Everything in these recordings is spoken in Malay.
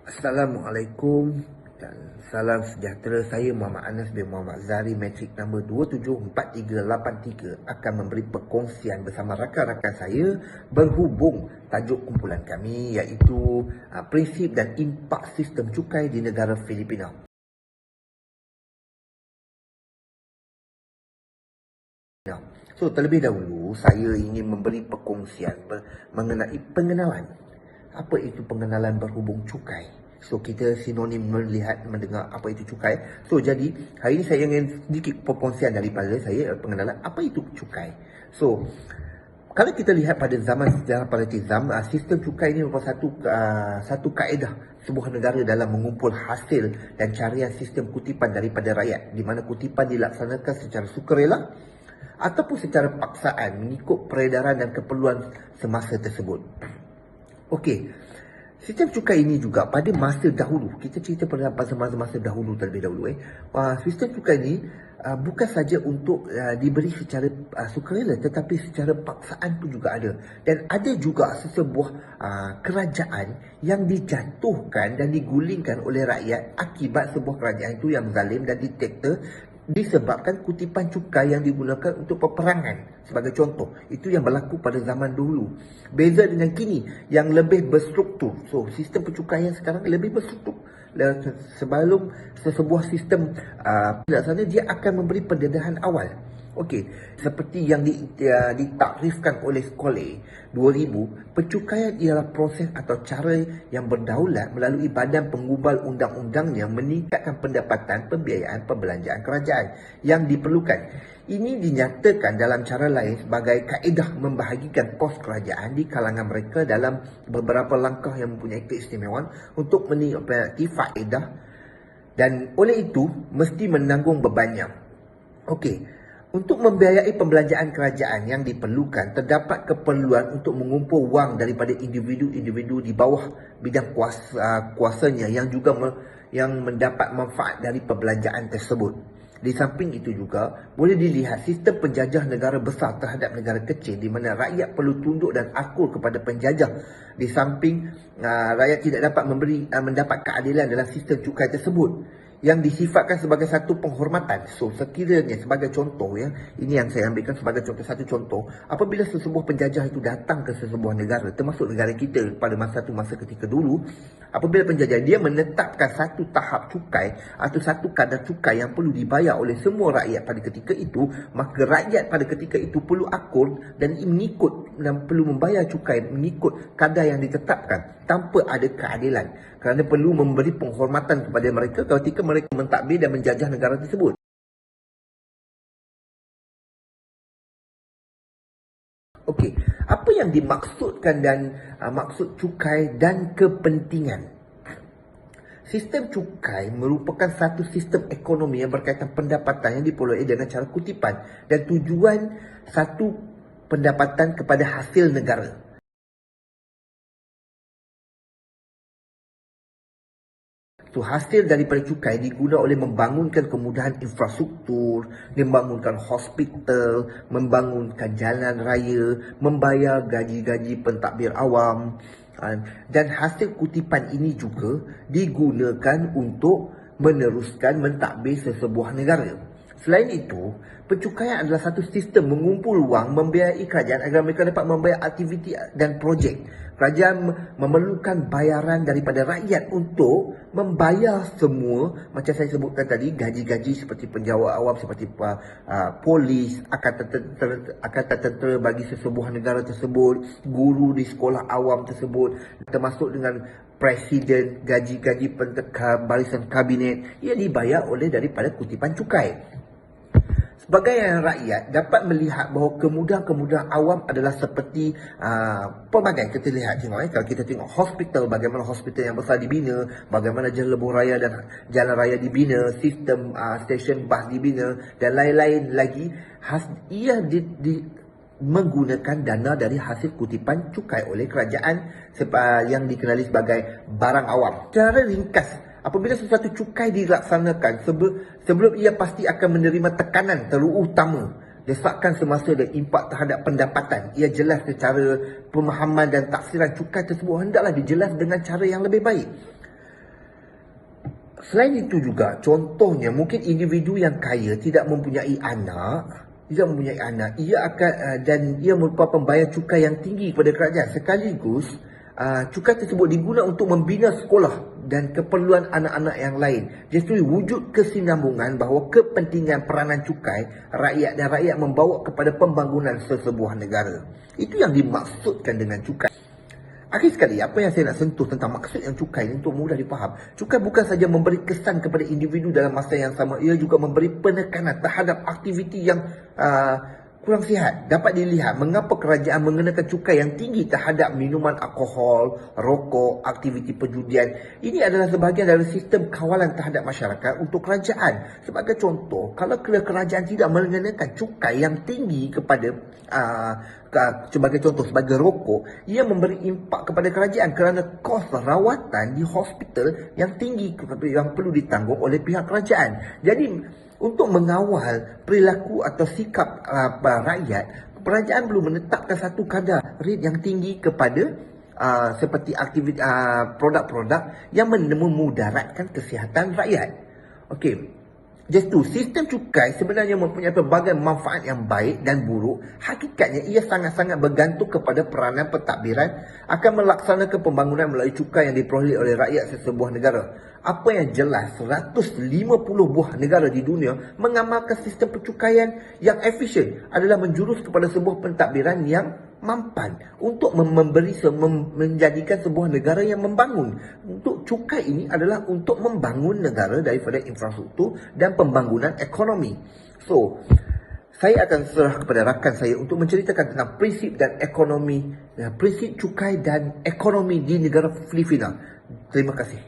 Assalamualaikum dan salam sejahtera. Saya Muhammad Anas bin Muhammad Zahri, matrik nombor 274383 akan memberi perkongsian bersama rakan-rakan saya berhubung tajuk kumpulan kami iaitu prinsip dan impak sistem cukai di negara Filipina. So, terlebih dahulu saya ingin memberi perkongsian mengenai pengenalan. Apa itu pengenalan berhubung cukai? So, kita sinonim melihat, mendengar apa itu cukai. So, jadi hari ini saya ingin sedikit perkongsian daripada saya pengenalan apa itu cukai. So, kalau kita lihat pada zaman sejarah pada Tizam, sistem cukai ini merupakan satu kaedah sebuah negara dalam mengumpul hasil dan carian sistem kutipan daripada rakyat, di mana kutipan dilaksanakan secara sukarela ataupun secara paksaan mengikut peredaran dan keperluan semasa tersebut. Okey, sistem cukai ini juga pada masa dahulu, kita cerita pada masa dahulu terlebih dahulu. Sistem cukai ini bukan saja untuk diberi secara sukarela, tetapi secara paksaan pun juga ada. Dan ada juga sesebuah kerajaan yang dijatuhkan dan digulingkan oleh rakyat akibat sebuah kerajaan itu yang zalim dan diktator, disebabkan kutipan cukai yang digunakan untuk peperangan. Sebagai contoh, itu yang berlaku pada zaman dulu. Beza dengan kini yang lebih berstruktur. So, sistem pencukaian sekarang lebih berstruktur. Sebelum sesebuah sistem dilaksanakan, dia akan memberi pendedahan awal. Okey, seperti yang ditakrifkan oleh Skoley 2000, pencukaian ialah proses atau cara yang berdaulat melalui badan penggubal undang-undangnya meningkatkan pendapatan pembiayaan perbelanjaan kerajaan yang diperlukan. Ini dinyatakan dalam cara lain sebagai kaedah membahagikan pos kerajaan di kalangan mereka dalam beberapa langkah yang mempunyai keistimewaan untuk menikmati faedah, dan oleh itu mesti menanggung bebannya. Okey, untuk membiayai pembelanjaan kerajaan yang diperlukan, terdapat keperluan untuk mengumpul wang daripada individu-individu di bawah bidang kuasanya yang juga yang mendapat manfaat dari perbelanjaan tersebut. Di samping itu juga boleh dilihat sistem penjajah negara besar terhadap negara kecil, di mana rakyat perlu tunduk dan akur kepada penjajah. Di samping rakyat tidak dapat mendapat keadilan dalam sistem cukai tersebut yang disifatkan sebagai satu penghormatan. So, sekiranya sebagai contoh, ini yang saya ambilkan sebagai contoh, satu contoh, apabila sesebuah penjajah itu datang ke sesebuah negara, termasuk negara kita pada masa ketika dulu, apabila penjajah dia menetapkan satu tahap cukai atau satu kadar cukai yang perlu dibayar oleh semua rakyat pada ketika itu, maka rakyat pada ketika itu perlu akur dan mengikut dan perlu membayar cukai mengikut kadar yang ditetapkan tanpa ada keadilan, kerana perlu memberi penghormatan kepada mereka ketika mereka mentadbir dan menjajah negara tersebut. Okey, apa yang dimaksudkan dan maksud cukai dan kepentingan? Sistem cukai merupakan satu sistem ekonomi yang berkaitan pendapatan yang diperoleh dengan cara kutipan dan tujuan satu pendapatan kepada hasil negara. Hasil daripada cukai digunakan oleh membangunkan kemudahan infrastruktur, membangunkan hospital, membangunkan jalan raya, membayar gaji-gaji pentadbir awam, dan hasil kutipan ini juga digunakan untuk meneruskan mentadbir sesebuah negara. Selain itu, pencukaian adalah satu sistem mengumpul wang membiayai kerajaan agar mereka dapat membayar aktiviti dan projek. Kerajaan memerlukan bayaran daripada rakyat untuk membayar semua, macam saya sebutkan tadi, gaji-gaji seperti penjawat awam, seperti polis, angkatan tentera bagi sesebuah negara tersebut, guru di sekolah awam tersebut, termasuk dengan presiden, gaji-gaji pentekar, barisan kabinet, ia dibayar oleh daripada kutipan cukai. Sebagai rakyat dapat melihat bahawa kemudahan-kemudahan awam adalah seperti pelbagai. Kita lihat, kalau kita tengok hospital, bagaimana hospital yang besar dibina, bagaimana jalan lebuh raya dan jalan raya dibina, sistem stesen bas dibina dan lain-lain lagi. Ia menggunakan dana dari hasil kutipan cukai oleh kerajaan yang dikenali sebagai barang awam. Secara ringkas, apabila sesuatu cukai dilaksanakan, sebelum ia pasti akan menerima tekanan terutama desakan semasa dan impak terhadap pendapatan. Ia jelas secara pemahaman dan taksiran cukai tersebut hendaklah dijelas dengan cara yang lebih baik. Selain itu juga, contohnya mungkin individu yang kaya tidak mempunyai anak, ia akan dan ia merupakan pembayar cukai yang tinggi kepada kerajaan. Sekaligus cukai tersebut diguna untuk membina sekolah dan keperluan anak-anak yang lain. Justru wujud kesinambungan bahawa kepentingan peranan cukai rakyat dan rakyat membawa kepada pembangunan sesebuah negara. Itu yang dimaksudkan dengan cukai. Akhir sekali, apa yang saya nak sentuh tentang maksud yang cukai ini untuk mudah dipaham. Cukai bukan saja memberi kesan kepada individu dalam masa yang sama, ia juga memberi penekanan terhadap aktiviti yang kurang sihat. Dapat dilihat mengapa kerajaan mengenakan cukai yang tinggi terhadap minuman alkohol, rokok, aktiviti perjudian. Ini adalah sebahagian dari sistem kawalan terhadap masyarakat untuk kerajaan. Sebagai contoh, kalau kerajaan tidak mengenakan cukai yang tinggi kepada sebagai contoh, sebagai rokok, ia memberi impak kepada kerajaan kerana kos rawatan di hospital yang tinggi yang perlu ditanggung oleh pihak kerajaan. Jadi, untuk mengawal perilaku atau sikap rakyat, kerajaan perlu menetapkan satu kadar rate yang tinggi kepada seperti aktiviti produk-produk yang memudaratkan kesihatan rakyat. Okey. Just tu, sistem cukai sebenarnya mempunyai pelbagai manfaat yang baik dan buruk. Hakikatnya ia sangat-sangat bergantung kepada peranan pentadbiran akan melaksanakan pembangunan melalui cukai yang diperoleh oleh rakyat sesebuah negara. Apa yang jelas, 150 buah negara di dunia mengamalkan sistem percukaian yang efisien adalah menjurus kepada sebuah pentadbiran yang mampan untuk menjadikan sebuah negara yang membangun. Untuk cukai ini adalah untuk membangun negara daripada infrastruktur dan pembangunan ekonomi. So, saya akan serah kepada rakan saya untuk menceritakan tentang prinsip dan ekonomi, prinsip cukai dan ekonomi di negara Filipina. Terima kasih.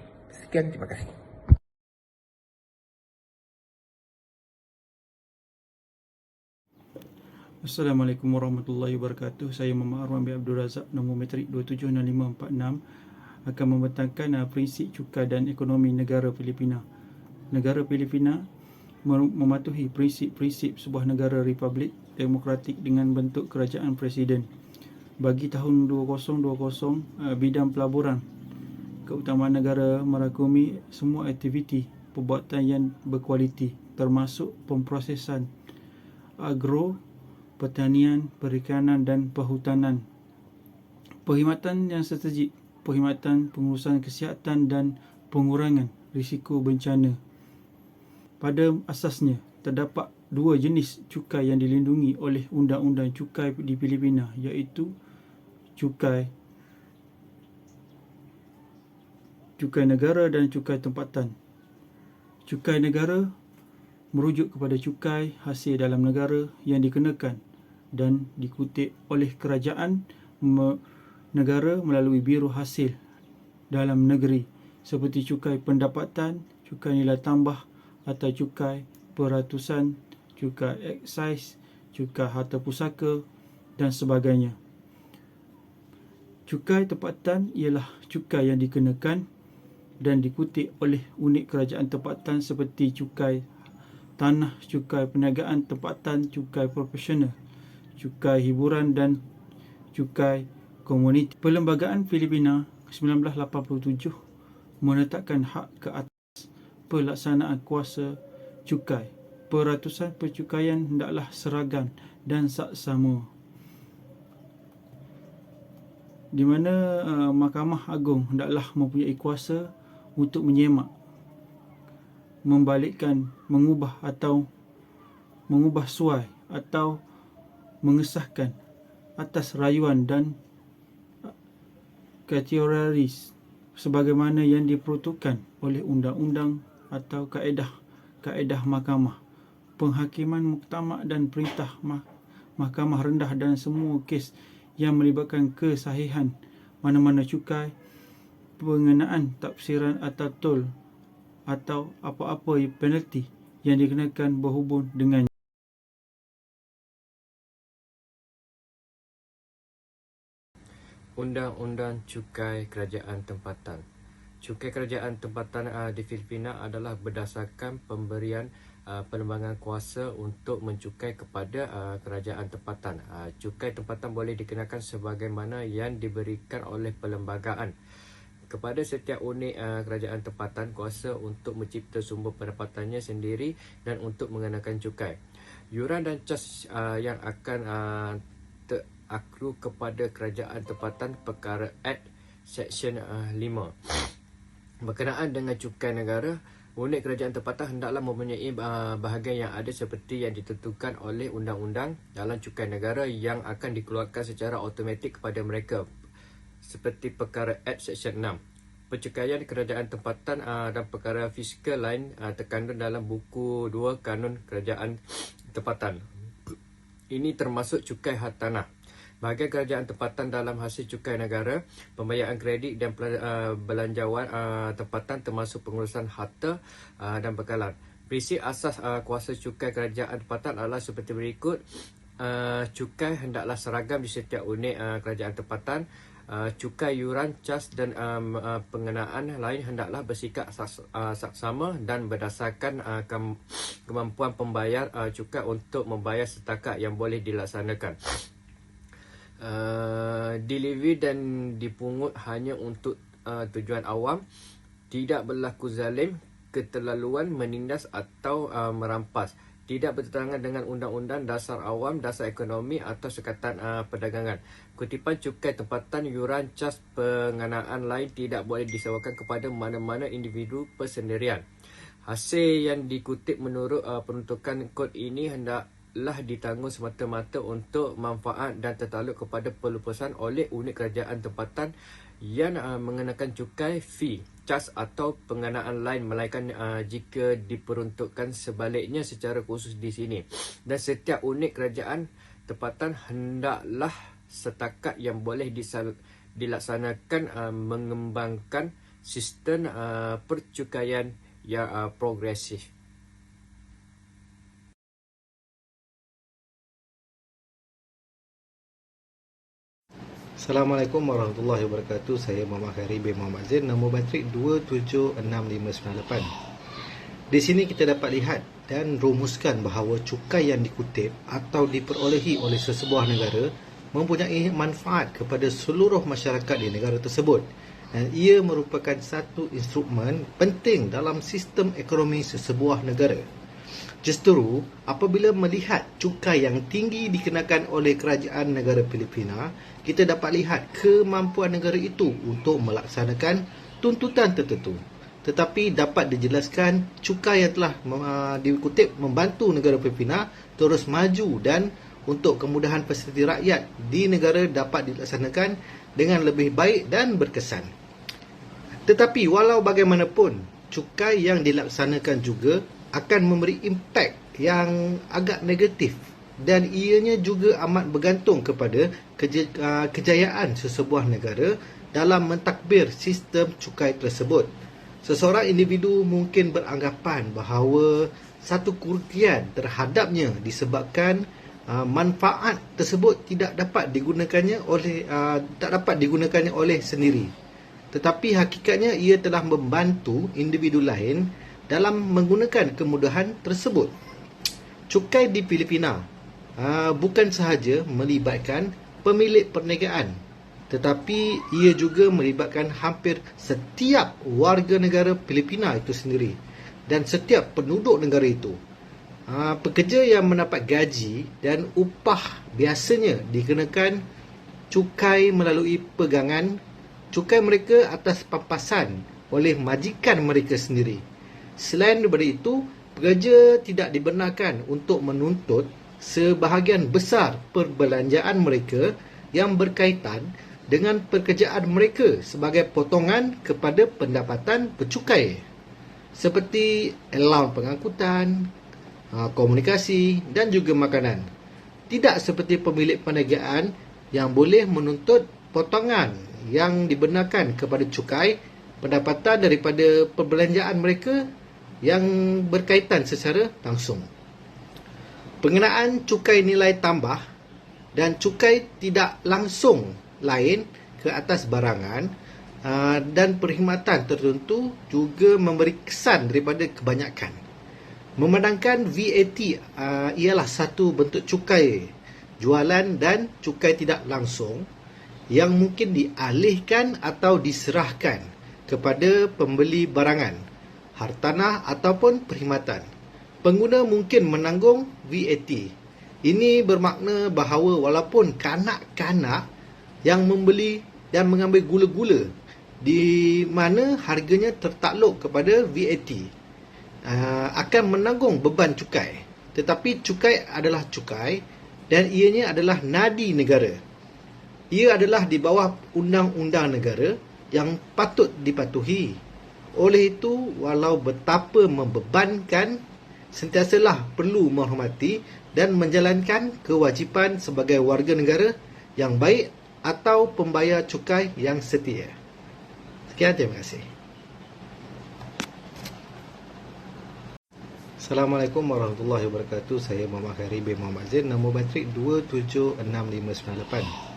Sekian, terima kasih. Assalamualaikum warahmatullahi wabarakatuh. Saya Muhammad Arman bin Abdul Razak, nombor metrik 276546, akan membentangkan prinsip cukai dan ekonomi negara Filipina. Negara Filipina mematuhi prinsip-prinsip sebuah negara republik demokratik dengan bentuk kerajaan presiden. Bagi tahun 2020, bidang pelaburan keutamaan negara merangkumi semua aktiviti perbuatan yang berkualiti, termasuk pemprosesan agro, pertanian, perikanan dan perhutanan. Perkhidmatan yang strategik, perkhidmatan pengurusan kesihatan dan pengurangan risiko bencana. Pada asasnya, terdapat dua jenis cukai yang dilindungi oleh Undang-Undang Cukai di Filipina, iaitu cukai negara dan cukai tempatan. Cukai negara merujuk kepada cukai hasil dalam negara yang dikenakan dan dikutip oleh kerajaan negara melalui Biro Hasil Dalam Negeri, seperti cukai pendapatan, cukai nilai tambah atau cukai peratusan, cukai eksais, cukai harta pusaka dan sebagainya. Cukai tempatan ialah cukai yang dikenakan dan dikutip oleh unit kerajaan tempatan seperti cukai tanah, cukai perniagaan tempatan, cukai profesional, cukai hiburan dan cukai komuniti. Perlembagaan Filipina 1987 menetapkan hak ke atas pelaksanaan kuasa cukai. Peratusan percukaian hendaklah seragam dan saksama, di mana Mahkamah Agung hendaklah mempunyai kuasa untuk menyemak, membalikkan, mengubah suai atau mengesahkan atas rayuan dan kategoris sebagaimana yang diperuntukkan oleh undang-undang atau kaedah mahkamah, penghakiman muktamad dan perintah mahkamah rendah dan semua kes yang melibatkan kesahihan mana-mana cukai, pengenaan tafsiran atau tol atau apa-apa penalti yang dikenakan berhubung dengan Undang-Undang Cukai Kerajaan Tempatan. Cukai kerajaan tempatan di Filipina adalah berdasarkan pemberian penembangan kuasa untuk mencukai kepada kerajaan tempatan. Cukai tempatan boleh dikenakan sebagaimana yang diberikan oleh perlembagaan. kepada setiap unit kerajaan tempatan kuasa untuk mencipta sumber pendapatannya sendiri dan untuk mengenakan cukai. Yuran dan cas yang akan terakru kepada kerajaan tempatan perkara Act Section 5. Berkenaan dengan cukai negara, unit kerajaan tempatan hendaklah mempunyai bahagian yang ada seperti yang ditentukan oleh undang-undang dalam cukai negara yang akan dikeluarkan secara automatik kepada mereka seperti perkara Act Section 6. Pencukaian kerajaan tempatan dan perkara fiskal lain terkandung dalam buku 2 Kanun Kerajaan Tempatan. Ini termasuk cukai hartanah. Bahagian kerajaan tempatan dalam hasil cukai negara, pembayaran kredit dan belanjawan tempatan termasuk pengurusan harta dan bekalan. Prinsip asas kuasa cukai kerajaan tempatan adalah seperti berikut. Cukai hendaklah seragam di setiap unit kerajaan tempatan. Cukai yuran, cas dan pengenaan lain hendaklah bersikap saksama dan berdasarkan kemampuan pembayar cukai untuk membayar setakat yang boleh dilaksanakan. Dilevy dan dipungut hanya untuk tujuan awam. Tidak berlaku zalim, keterlaluan, menindas atau merampas. Tidak bertentangan dengan Undang-Undang Dasar Awam, Dasar Ekonomi atau Sekatan Perdagangan. Kutipan cukai tempatan, yuran, cas, penganaan lain tidak boleh disewakan kepada mana-mana individu persendirian. Hasil yang dikutip menurut peruntukan kod ini hendaklah ditanggung semata-mata untuk manfaat dan tertaluk kepada perluasan oleh unit kerajaan tempatan yang mengenakan cukai, fee, cas atau penganaan lain melainkan jika diperuntukkan sebaliknya secara khusus di sini. Dan setiap unit kerajaan tempatan hendaklah setakat yang boleh dilaksanakan mengembangkan sistem percukaian yang progresif. Assalamualaikum warahmatullahi wabarakatuh. Saya Muhammad Khairi bin Muhammad Zain, nombor matrik 276598. Di sini kita dapat lihat dan rumuskan bahawa cukai yang dikutip atau diperolehi oleh sesebuah negara mempunyai manfaat kepada seluruh masyarakat di negara tersebut, dan ia merupakan satu instrumen penting dalam sistem ekonomi sesebuah negara. Justru, apabila melihat cukai yang tinggi dikenakan oleh kerajaan negara Filipina, kita dapat lihat kemampuan negara itu untuk melaksanakan tuntutan tertentu. Tetapi dapat dijelaskan cukai yang telah dikutip membantu negara Filipina terus maju dan untuk kemudahan fasiliti rakyat di negara dapat dilaksanakan dengan lebih baik dan berkesan. Tetapi walau bagaimanapun, cukai yang dilaksanakan juga akan memberi impak yang agak negatif dan ianya juga amat bergantung kepada kejayaan sesebuah negara dalam mentadbir sistem cukai tersebut. Seseorang individu mungkin beranggapan bahawa satu kerugian terhadapnya disebabkan manfaat tersebut tak dapat digunakannya oleh sendiri. Tetapi hakikatnya ia telah membantu individu lain dalam menggunakan kemudahan tersebut. Cukai di Filipina bukan sahaja melibatkan pemilik perniagaan, tetapi ia juga melibatkan hampir setiap warga negara Filipina itu sendiri dan setiap penduduk negara itu. Pekerja yang mendapat gaji dan upah biasanya dikenakan cukai melalui pegangan cukai mereka atas pampasan oleh majikan mereka sendiri. Selain daripada itu, pekerja tidak dibenarkan untuk menuntut sebahagian besar perbelanjaan mereka yang berkaitan dengan pekerjaan mereka sebagai potongan kepada pendapatan bercukai, seperti allowance pengangkutan, komunikasi dan juga makanan. Tidak seperti pemilik perniagaan yang boleh menuntut potongan yang dibenarkan kepada cukai pendapatan daripada perbelanjaan mereka yang berkaitan secara langsung. Pengenaan cukai nilai tambah dan cukai tidak langsung lain ke atas barangan dan perkhidmatan tertentu juga memberi kesan daripada kebanyakan. Memandangkan VAT ialah satu bentuk cukai jualan dan cukai tidak langsung yang mungkin dialihkan atau diserahkan kepada pembeli barangan, hartanah ataupun perkhidmatan. Pengguna mungkin menanggung VAT. Ini bermakna bahawa walaupun kanak-kanak yang membeli dan mengambil gula-gula di mana harganya tertakluk kepada VAT akan menanggung beban cukai. Tetapi cukai adalah cukai dan ianya adalah nadi negara. Ia adalah di bawah undang-undang negara yang patut dipatuhi. Oleh itu, walau betapa membebankan, sentiasalah perlu menghormati dan menjalankan kewajipan sebagai warga negara yang baik atau pembayar cukai yang setia. Sekian, terima kasih. Assalamualaikum warahmatullahi wabarakatuh. Saya Muhammad Khairi bin Muhammad Zain, nombor matrik 276598.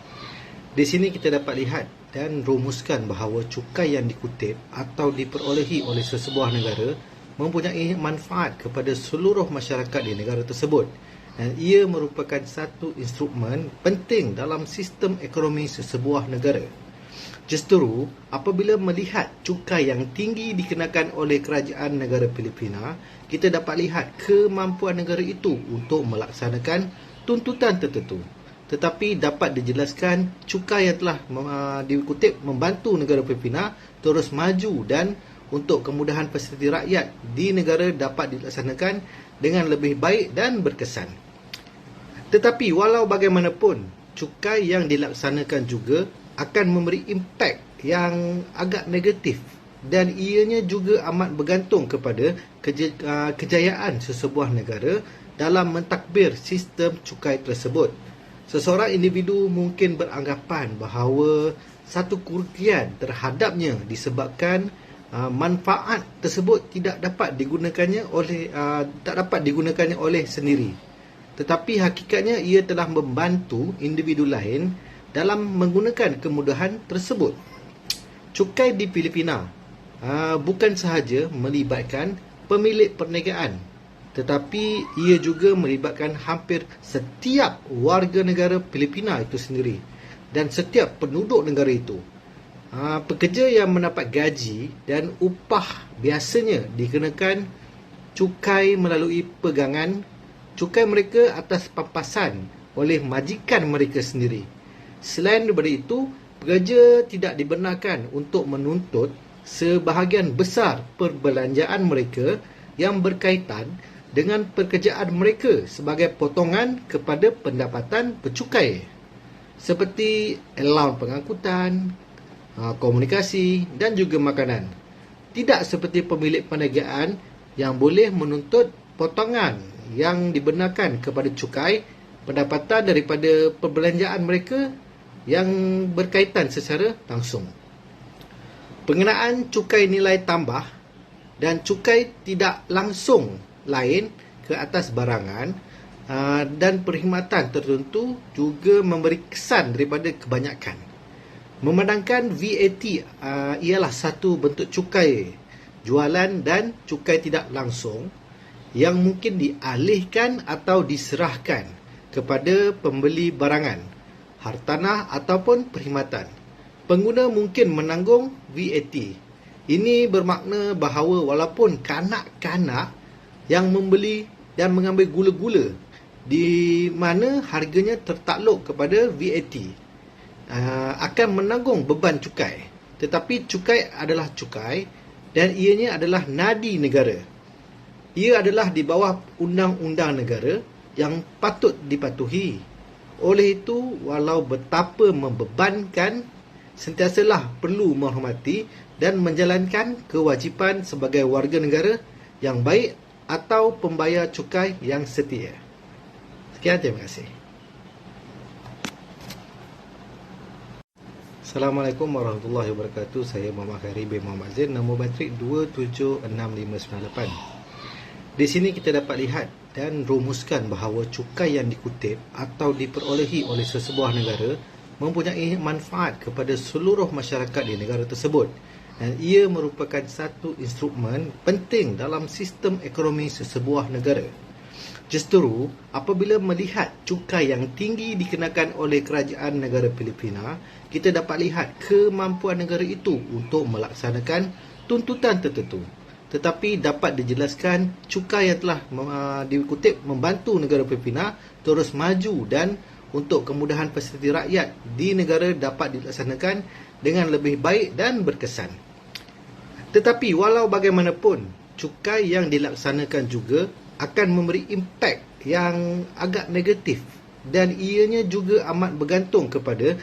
Di sini kita dapat lihat dan rumuskan bahawa cukai yang dikutip atau diperolehi oleh sesebuah negara mempunyai manfaat kepada seluruh masyarakat di negara tersebut, dan ia merupakan satu instrumen penting dalam sistem ekonomi sesebuah negara. Justru, apabila melihat cukai yang tinggi dikenakan oleh kerajaan negara Filipina, kita dapat lihat kemampuan negara itu untuk melaksanakan tuntutan tertentu. Tetapi dapat dijelaskan cukai yang telah dikutip membantu negara Filipina terus maju dan untuk kemudahan fasiliti rakyat di negara dapat dilaksanakan dengan lebih baik dan berkesan. Tetapi walau bagaimanapun, cukai yang dilaksanakan juga akan memberi impak yang agak negatif dan ianya juga amat bergantung kepada kejayaan sesebuah negara dalam mentadbir sistem cukai tersebut. Seseorang individu mungkin beranggapan bahawa satu kerugian terhadapnya disebabkan manfaat tersebut tak dapat digunakannya oleh sendiri. Tetapi hakikatnya ia telah membantu individu lain dalam menggunakan kemudahan tersebut. Cukai di Filipina bukan sahaja melibatkan pemilik perniagaan, tetapi ia juga melibatkan hampir setiap warga negara Filipina itu sendiri dan setiap penduduk negara itu. Pekerja yang mendapat gaji dan upah biasanya dikenakan cukai melalui pegangan cukai mereka atas pampasan oleh majikan mereka sendiri. Selain daripada itu, pekerja tidak dibenarkan untuk menuntut sebahagian besar perbelanjaan mereka yang berkaitan dengan pekerjaan mereka sebagai potongan kepada pendapatan bercukai, seperti allowance pengangkutan, komunikasi dan juga makanan. Tidak seperti pemilik perniagaan yang boleh menuntut potongan yang dibenarkan kepada cukai pendapatan daripada perbelanjaan mereka yang berkaitan secara langsung. Pengenaan cukai nilai tambah dan cukai tidak langsung lain ke atas barangan dan perkhidmatan tertentu juga memberi kesan daripada kebanyakan. Memandangkan VAT ialah satu bentuk cukai jualan dan cukai tidak langsung yang mungkin dialihkan atau diserahkan kepada pembeli barangan, hartanah ataupun perkhidmatan. Pengguna mungkin menanggung VAT. Ini bermakna bahawa walaupun kanak-kanak yang membeli dan mengambil gula-gula di mana harganya tertakluk kepada VAT akan menanggung beban cukai. Tetapi cukai adalah cukai dan ianya adalah nadi negara. Ia adalah di bawah undang-undang negara yang patut dipatuhi. Oleh itu, walau betapa membebankan, sentiasalah perlu menghormati dan menjalankan kewajipan sebagai warga negara yang baik atau pembayar cukai yang setia. Sekian, terima kasih. Assalamualaikum warahmatullahi wabarakatuh. Saya Muhammad Khairi bin Muhammad Zain, nombor matrik 276598. Di sini kita dapat lihat dan rumuskan bahawa cukai yang dikutip atau diperolehi oleh sesebuah negara mempunyai manfaat kepada seluruh masyarakat di negara tersebut, dan ia merupakan satu instrumen penting dalam sistem ekonomi sesebuah negara. Justru, apabila melihat cukai yang tinggi dikenakan oleh kerajaan negara Filipina, kita dapat lihat kemampuan negara itu untuk melaksanakan tuntutan tertentu. Tetapi dapat dijelaskan cukai yang telah dikutip membantu negara Filipina terus maju dan untuk kemudahan fasiliti rakyat di negara dapat dilaksanakan dengan lebih baik dan berkesan. Tetapi walau bagaimanapun, cukai yang dilaksanakan juga akan memberi impak yang agak negatif dan ianya juga amat bergantung kepada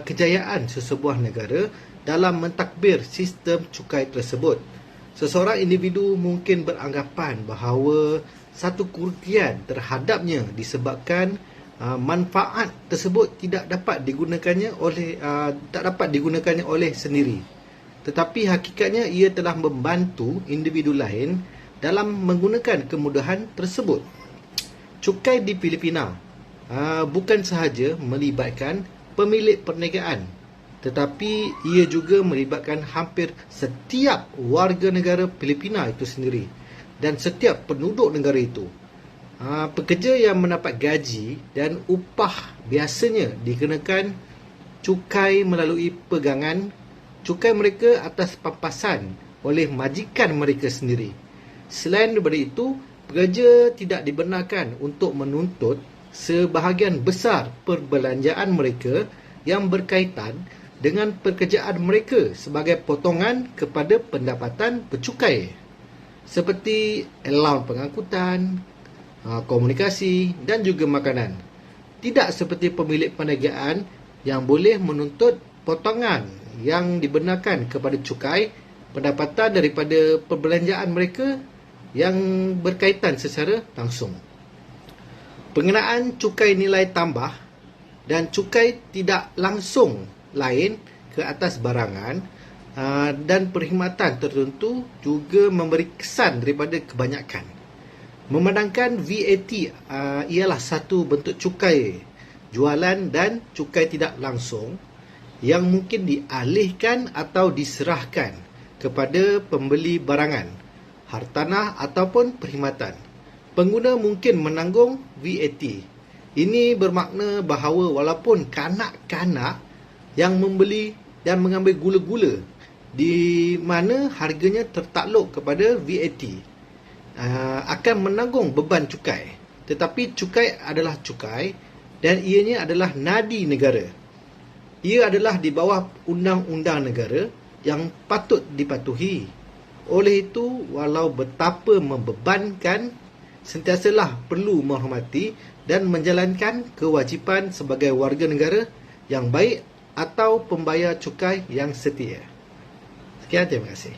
kejayaan sesebuah negara dalam mentadbir sistem cukai tersebut. Seseorang individu mungkin beranggapan bahawa satu kerugian terhadapnya disebabkan manfaat tersebut tak dapat digunakannya oleh sendiri. Tetapi hakikatnya ia telah membantu individu lain dalam menggunakan kemudahan tersebut. Cukai di Filipina bukan sahaja melibatkan pemilik perniagaan, tetapi ia juga melibatkan hampir setiap warga negara Filipina itu sendiri dan setiap penduduk negara itu. Pekerja yang mendapat gaji dan upah biasanya dikenakan cukai melalui pegangan cukai mereka atas pampasan oleh majikan mereka sendiri. Selain daripada itu, pekerja tidak dibenarkan untuk menuntut sebahagian besar perbelanjaan mereka yang berkaitan dengan pekerjaan mereka sebagai potongan kepada pendapatan bercukai, seperti allowance pengangkutan, komunikasi dan juga makanan. Tidak seperti pemilik perniagaan yang boleh menuntut potongan yang dibenarkan kepada cukai pendapatan daripada perbelanjaan mereka yang berkaitan secara langsung. Pengenaan cukai nilai tambah dan cukai tidak langsung lain ke atas barangan dan perkhidmatan tertentu juga memberi kesan daripada kebanyakan. Memandangkan VAT ialah satu bentuk cukai jualan dan cukai tidak langsung yang mungkin dialihkan atau diserahkan kepada pembeli barangan, hartanah ataupun perkhidmatan. Pengguna mungkin menanggung VAT. Ini bermakna bahawa walaupun kanak-kanak yang membeli dan mengambil gula-gula di mana harganya tertakluk kepada VAT akan menanggung beban cukai. Tetapi cukai adalah cukai dan ianya adalah nadi negara. Ia adalah di bawah undang-undang negara yang patut dipatuhi. Oleh itu, walau betapa membebankan, sentiasalah perlu menghormati dan menjalankan kewajipan sebagai warga negara yang baik atau pembayar cukai yang setia. Sekian, terima kasih.